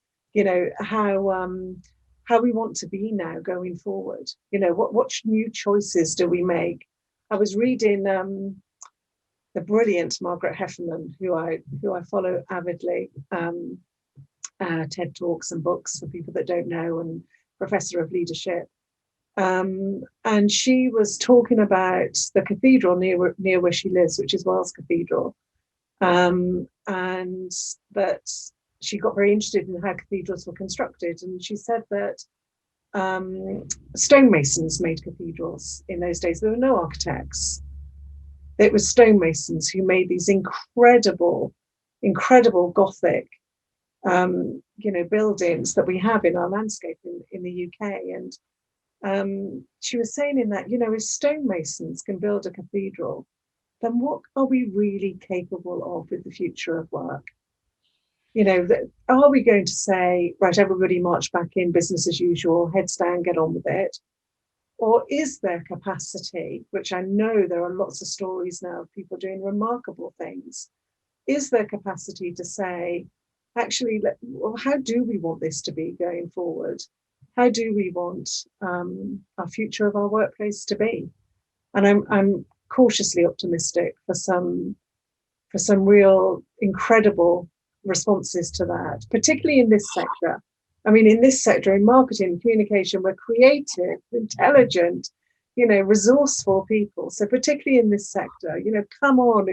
Speaker 2: we want to be now going forward. What new choices do we make? I was reading the brilliant Margaret Heffernan, who I follow avidly, TED Talks and books for people that don't know, and professor of leadership. And she was talking about the cathedral near where she lives, which is Wells Cathedral, and that she got very interested in how cathedrals were constructed. And she said that stonemasons made cathedrals in those days. There were no architects. It was stonemasons who made these incredible Gothic, buildings that we have in our landscape in the UK. And she was saying in that, if stonemasons can build a cathedral, then what are we really capable of with the future of work? Are we going to say, right, everybody march back in, business as usual, heads down, get on with it? Or is there capacity, which I know there are lots of stories now of people doing remarkable things, is there capacity to say, actually, how do we want this to be going forward? How do we want our future of our workplace to be? And I'm cautiously optimistic for some real incredible responses to that, particularly in this sector. I mean, in this sector, in marketing and communication, we're creative, intelligent, resourceful people. So particularly in this sector, come on,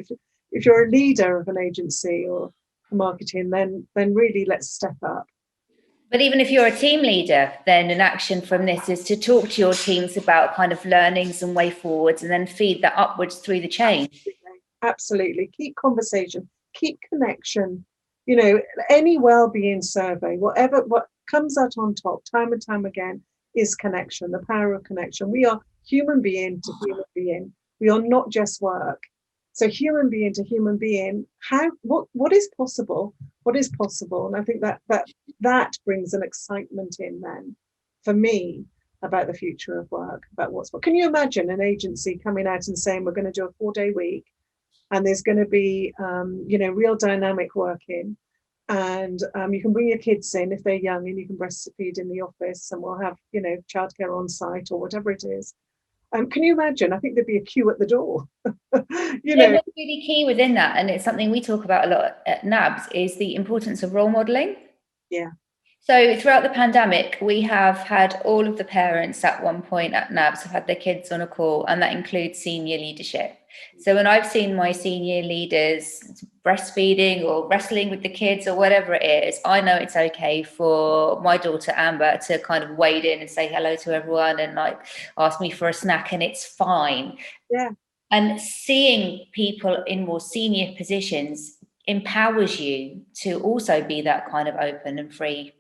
Speaker 2: if you're a leader of an agency or marketing, then really let's step up.
Speaker 1: But even if you're a team leader, then an action from this is to talk to your teams about kind of learnings and way forwards, and then feed that upwards through the chain.
Speaker 2: Absolutely. Keep conversation, keep connection. Any well-being survey, what comes out on top time and time again is connection, the power of connection. We are human being to human being. We are not just work. So human being to human being, what is possible? What is possible? And I think that brings an excitement in then for me about the future of work, about what's what. Can you imagine an agency coming out and saying we're going to do a 4-day week, and there's going to be real dynamic working, and you can bring your kids in if they're young, and you can breastfeed in the office, and we'll have childcare on site or whatever it is. Can you imagine? I think there'd be a queue at the door. What's
Speaker 1: really key within that, and it's something we talk about a lot at NABS, is the importance of role modelling.
Speaker 2: Yeah.
Speaker 1: So throughout the pandemic, we have had all of the parents at one point at NABS have had their kids on a call, and that includes senior leadership. So when I've seen my senior leaders breastfeeding or wrestling with the kids or whatever it is, I know it's okay for my daughter Amber to kind of wade in and say hello to everyone and ask me for a snack, and it's fine.
Speaker 2: Yeah.
Speaker 1: And seeing people in more senior positions empowers you to also be that kind of open and free.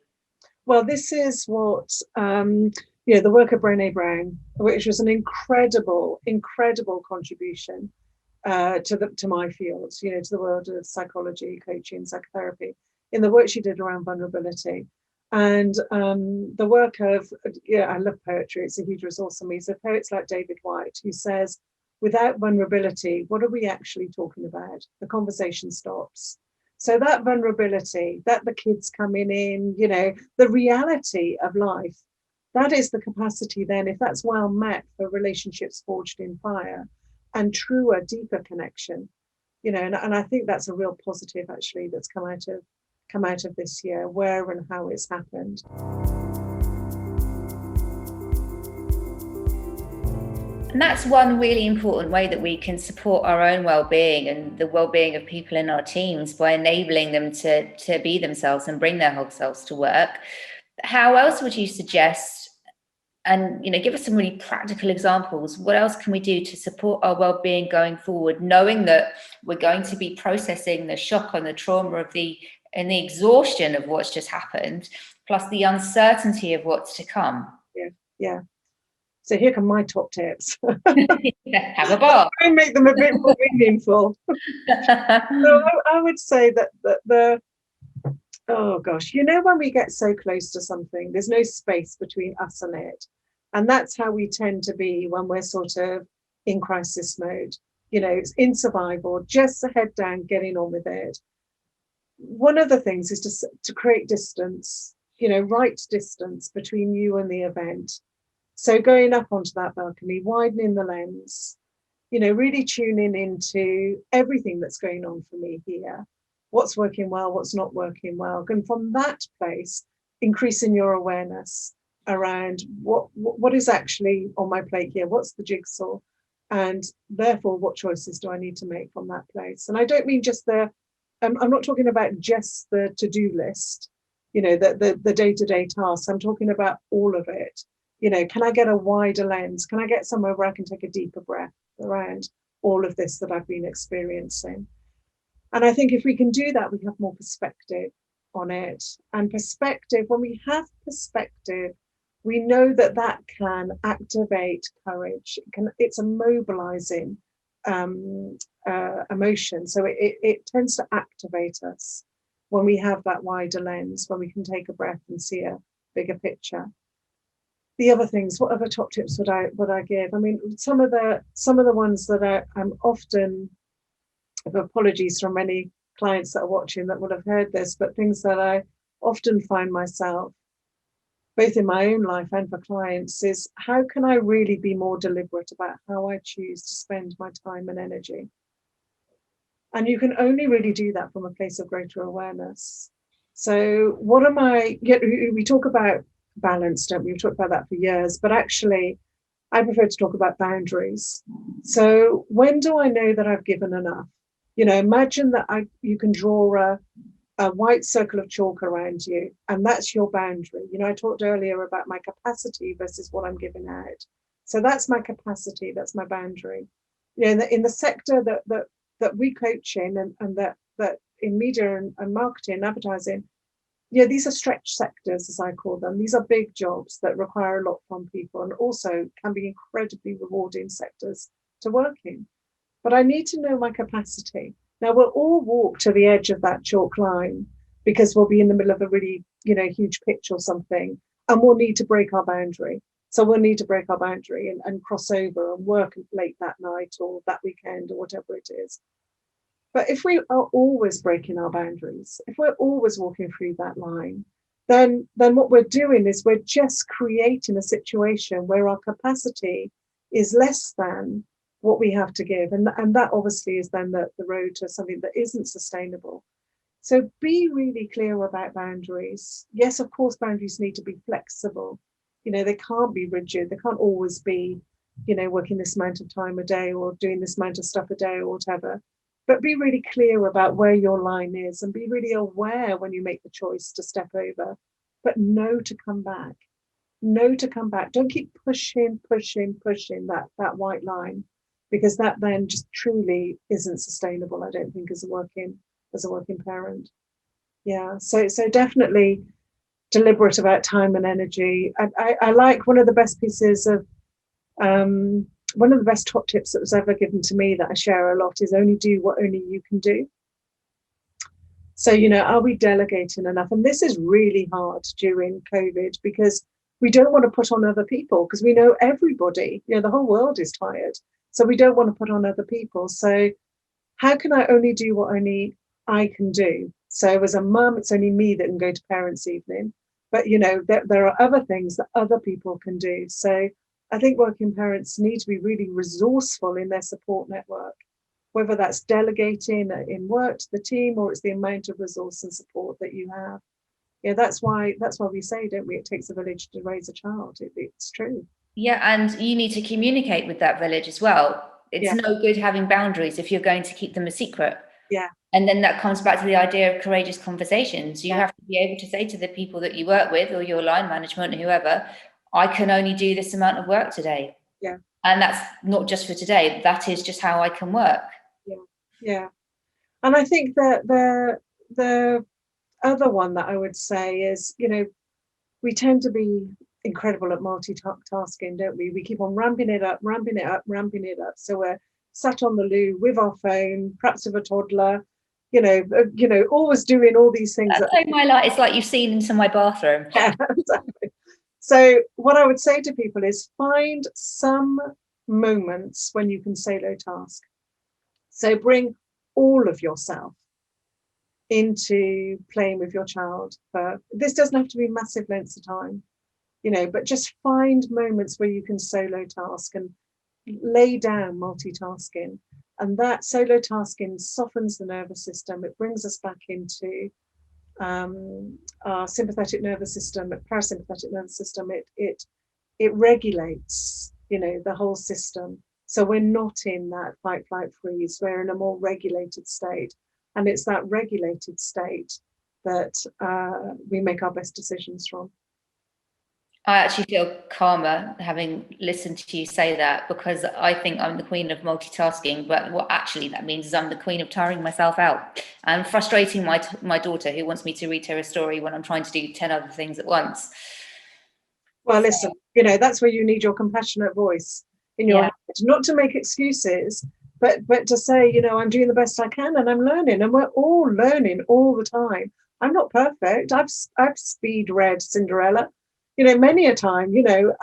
Speaker 2: Well, this is what the work of Brené Brown, which was an incredible contribution to my field, to the world of psychology, coaching, psychotherapy, in the work she did around vulnerability. And the work of, I love poetry, it's a huge resource for me. So poets like David Whyte, who says, without vulnerability, what are we actually talking about? The conversation stops. So that vulnerability, that the kids coming in, the reality of life, that is the capacity then, if that's well met, for relationships forged in fire and truer, deeper connection, and I think that's a real positive actually that's come out of this year, where and how it's happened.
Speaker 1: And that's one really important way that we can support our own well-being and the well-being of people in our teams, by enabling them to be themselves and bring their whole selves to work. How else would you suggest, and give us some really practical examples, what else can we do to support our well-being going forward, knowing that we're going to be processing the shock and the trauma and the exhaustion of what's just happened, plus the uncertainty of what's to come?
Speaker 2: Yeah. So here come my top tips.
Speaker 1: Have a bar.
Speaker 2: Try and make them a bit more meaningful. So I would say that oh gosh, when we get so close to something, there's no space between us and it. And that's how we tend to be when we're sort of in crisis mode. It's in survival, just the head down, getting on with it. One of the things is to create distance, right distance between you and the event. So going up onto that balcony, widening the lens, really tuning into everything that's going on for me here. What's working well, what's not working well. And from that place, increasing your awareness around what is actually on my plate here, what's the jigsaw, and therefore what choices do I need to make from that place. And I don't mean just I'm not talking about just the to-do list, the day-to-day tasks. I'm talking about all of it. Can I get a wider lens? Can I get somewhere where I can take a deeper breath around all of this that I've been experiencing? And I think if we can do that, we have more perspective on it. And perspective, when we have perspective, we know that can activate courage. It's a mobilizing emotion. So it tends to activate us when we have that wider lens, when we can take a breath and see a bigger picture. The other things, what other top tips would I give? I mean, some of the ones that I'm often, apologies from any clients that are watching that would have heard this, but things that I often find myself, both in my own life and for clients, is how can I really be more deliberate about how I choose to spend my time and energy? And you can only really do that from a place of greater awareness. So we talk about balance, don't we? We've talked about that for years, but actually I prefer to talk about boundaries. So when do I know that I've given enough? Imagine that you can draw a white circle of chalk around you, and that's your boundary. I talked earlier about my capacity versus what I'm giving out. So that's my capacity, that's my boundary. In the sector that we coach in, and that in media and marketing and advertising, these are stretch sectors, as I call them. These are big jobs that require a lot from people, and also can be incredibly rewarding sectors to work in. But I need to know my capacity. Now, we'll all walk to the edge of that chalk line because we'll be in the middle of a really, huge pitch or something, and we'll need to break our boundary. So we'll need to break our boundary and cross over and work late that night or that weekend or whatever it is. But if we are always breaking our boundaries, if we're always walking through that line, then what we're doing is we're just creating a situation where our capacity is less than what we have to give. And that obviously is then the road to something that isn't sustainable. So be really clear about boundaries. Yes, of course, boundaries need to be flexible. They can't be rigid. They can't always be, working this amount of time a day or doing this amount of stuff a day or whatever. But be really clear about where your line is, and be really aware when you make the choice to step over, but know to come back. Know to come back. Don't keep pushing that white line, because that then just truly isn't sustainable, I don't think, as a working parent. Yeah, so definitely deliberate about time and energy. I like one of the best pieces of one of the best top tips that was ever given to me that I share a lot is only do what only you can do. So, are we delegating enough? And this is really hard during COVID, because we don't want to put on other people, because we know everybody, the whole world is tired. So we don't want to put on other people. So how can I only do what only I can do? So as a mum, it's only me that can go to parents' evening. But, there are other things that other people can do. So I think working parents need to be really resourceful in their support network, whether that's delegating in work to the team, or it's the amount of resource and support that you have. Yeah, that's why we say, don't we, it takes a village to raise a child. It's true.
Speaker 1: Yeah, and you need to communicate with that village as well. It's no good having boundaries if you're going to keep them a secret.
Speaker 2: Yeah,
Speaker 1: And then that comes back to the idea of courageous conversations. You have to be able to say to the people that you work with or your line management, whoever, I can only do this amount of work today.
Speaker 2: Yeah.
Speaker 1: And that's not just for today. That is just how I can work.
Speaker 2: Yeah. Yeah. And I think that the other one that I would say is, we tend to be incredible at multitasking, don't we? We keep on ramping it up. So we're sat on the loo with our phone, perhaps with a toddler, always doing all these things.
Speaker 1: That's like my life. It's like you've seen into my bathroom.
Speaker 2: Yeah, exactly. So what I would say to people is find some moments when you can solo task. So bring all of yourself into playing with your child. This doesn't have to be massive lengths of time, but just find moments where you can solo task and lay down multitasking. And that solo tasking softens the nervous system. It brings us back into our sympathetic nervous system, parasympathetic nervous system. It regulates, the whole system. So we're not in that fight, flight, freeze. We're in a more regulated state. And it's that regulated state that we make our best decisions from.
Speaker 1: I actually feel calmer having listened to you say that, because I think I'm the queen of multitasking, but what actually that means is I'm the queen of tiring myself out and frustrating my daughter, who wants me to read her a story when I'm trying to do 10 other things at once.
Speaker 2: Well, listen, that's where you need your compassionate voice in your head, not to make excuses, but to say, I'm doing the best I can and I'm learning, and we're all learning all the time. I'm not perfect. I've speed read Cinderella, many a time.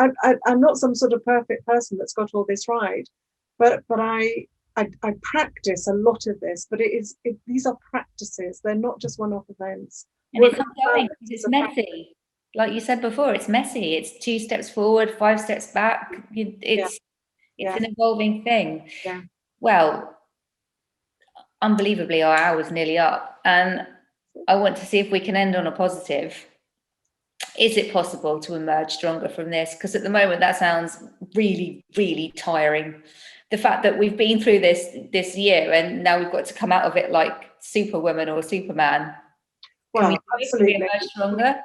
Speaker 2: I'm not some sort of perfect person that's got all this right, but I practice a lot of this. But these are practices. They're not just one-off events.
Speaker 1: And it's ongoing because it's messy. Like you said before, it's messy. It's 2 steps forward, 5 steps back. It's an evolving thing.
Speaker 2: Yeah.
Speaker 1: Well, unbelievably, our hour is nearly up, and I want to see if we can end on a positive. Is it possible to emerge stronger from this? Because at the moment, that sounds really, really tiring. The fact that we've been through this year and now we've got to come out of it like Superwoman or Superman.
Speaker 2: Well, absolutely.
Speaker 1: Can we emerge stronger?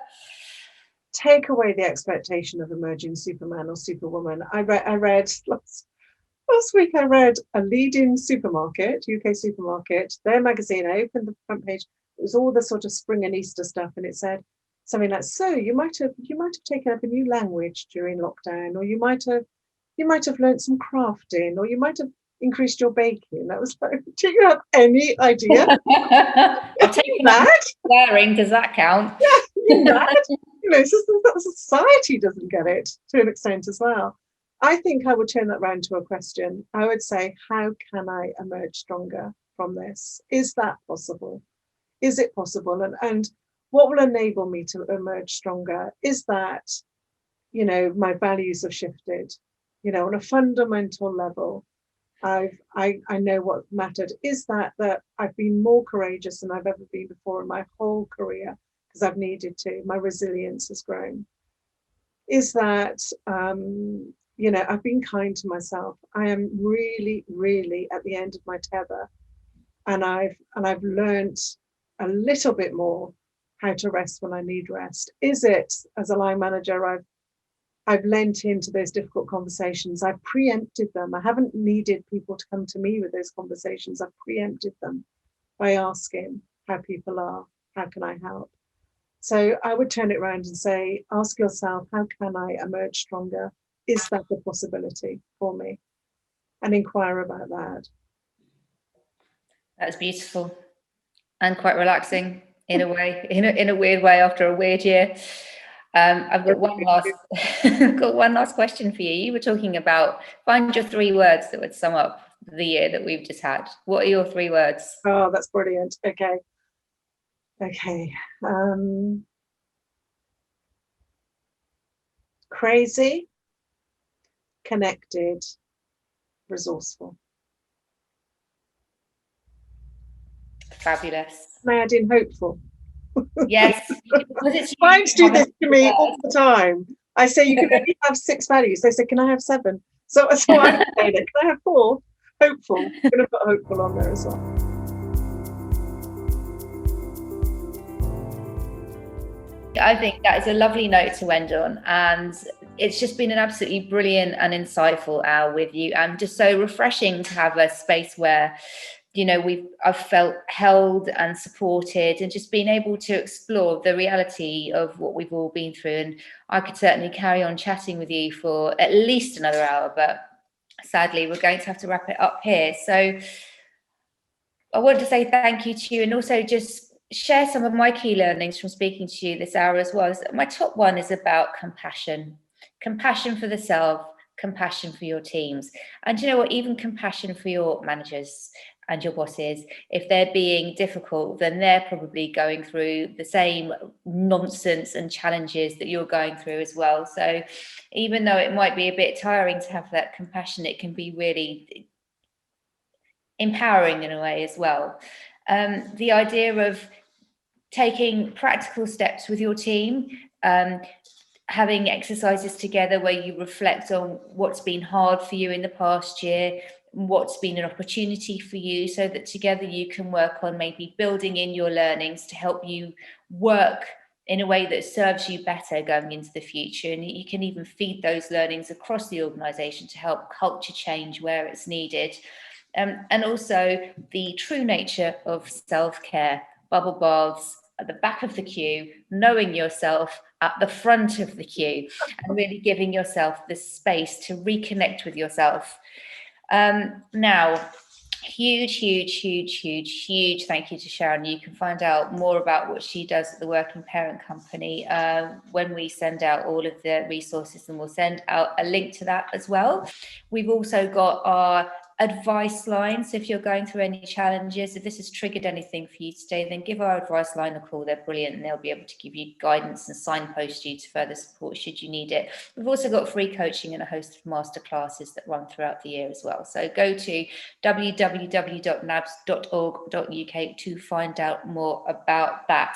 Speaker 2: Take away the expectation of emerging Superman or Superwoman. I read last week, I read a leading supermarket, UK supermarket, their magazine. I opened the front page. It was all the sort of spring and Easter stuff, and it said something like, "So you might have taken up a new language during lockdown, or you might have learned some crafting, or you might have increased your baking." That was like, do you have any idea?
Speaker 1: I've taken that. Swearing, does that count?
Speaker 2: Yeah, it's just that society doesn't get it to an extent as well. I think I would turn that round to a question. I would say, how can I emerge stronger from this? Is that possible? Is it possible? And what will enable me to emerge stronger is that, my values have shifted, on a fundamental level. I know what mattered is that I've been more courageous than I've ever been before in my whole career, because I've needed to. My resilience has grown. Is that I've been kind to myself. I am really, really at the end of my tether, and I've learned a little bit more how to rest when I need rest. Is it, as a line manager, I've lent into those difficult conversations. I've preempted them. I haven't needed people to come to me with those conversations. I've preempted them by asking how people are. How can I help? So I would turn it around and say, ask yourself, how can I emerge stronger? Is that a possibility for me? And inquire about that.
Speaker 1: That's beautiful and quite relaxing in a way, in a weird way after a weird year. I've got one last question for you. You were talking about find your 3 words that would sum up the year that we've just had. What are your 3 words?
Speaker 2: Oh, that's brilliant. Okay. Crazy, connected, resourceful.
Speaker 1: Fabulous.
Speaker 2: May I add in hopeful?
Speaker 1: Yes.
Speaker 2: Clients do this to me all the time. I say you can only have 6 values. They say, can I have 7? So I'm saying it. Can I have 4? Hopeful. I'm going to put hopeful on there as well.
Speaker 1: I think that is a lovely note to end on, and it's just been an absolutely brilliant and insightful hour with you, and just so refreshing to have a space where, you know, I've felt held and supported, and just being able to explore the reality of what we've all been through. And I could certainly carry on chatting with you for at least another hour, but sadly we're going to have to wrap it up here. So I want to say thank you to you, and also just share some of my key learnings from speaking to you this hour as well. My top one is about compassion for the self, compassion for your teams, and you know what, even compassion for your managers and your bosses. If they're being difficult, then they're probably going through the same nonsense and challenges that you're going through as well. So even though it might be a bit tiring to have that compassion, it can be really empowering in a way as well. The idea of taking practical steps with your team, having exercises together where you reflect on what's been hard for you in the past year, what's been an opportunity for you, so that together you can work on maybe building in your learnings to help you work in a way that serves you better going into the future. And you can even feed those learnings across the organisation to help culture change where it's needed. And also the true nature of self-care, bubble baths at the back of the queue, knowing yourself at the front of the queue, and really giving yourself the space to reconnect with yourself. Now, huge thank you to Sharon. You can find out more about what she does at the Working Parent Company when we send out all of the resources, and we'll send out a link to that as well. We've also got our advice line. So if you're going through any challenges, if this has triggered anything for you today, then give our advice line a call. They're brilliant, and they'll be able to give you guidance and signpost you to further support should you need it. We've also got free coaching and a host of masterclasses that run throughout the year as well. So go to www.nabs.org.uk to find out more about that.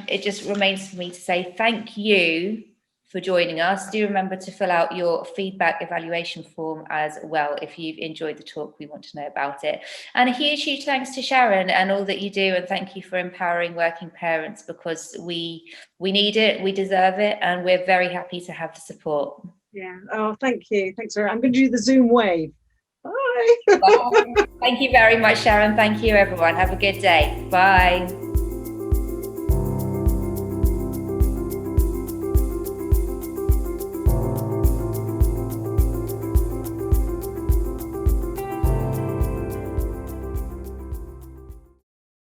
Speaker 1: It just remains for me to say thank you for joining us. Do remember to fill out your feedback evaluation form as well. If you've enjoyed the talk, we want to know about it. And a huge thanks to Sharon and all that you do. And thank you for empowering working parents, because we need it, we deserve it, and we're very happy to have the support.
Speaker 2: Yeah. Oh, thank you. Thanks, Sharon. I'm going to do the Zoom wave. Bye.
Speaker 1: Bye. Thank you very much, Sharon. Thank you, everyone. Have a good day. Bye.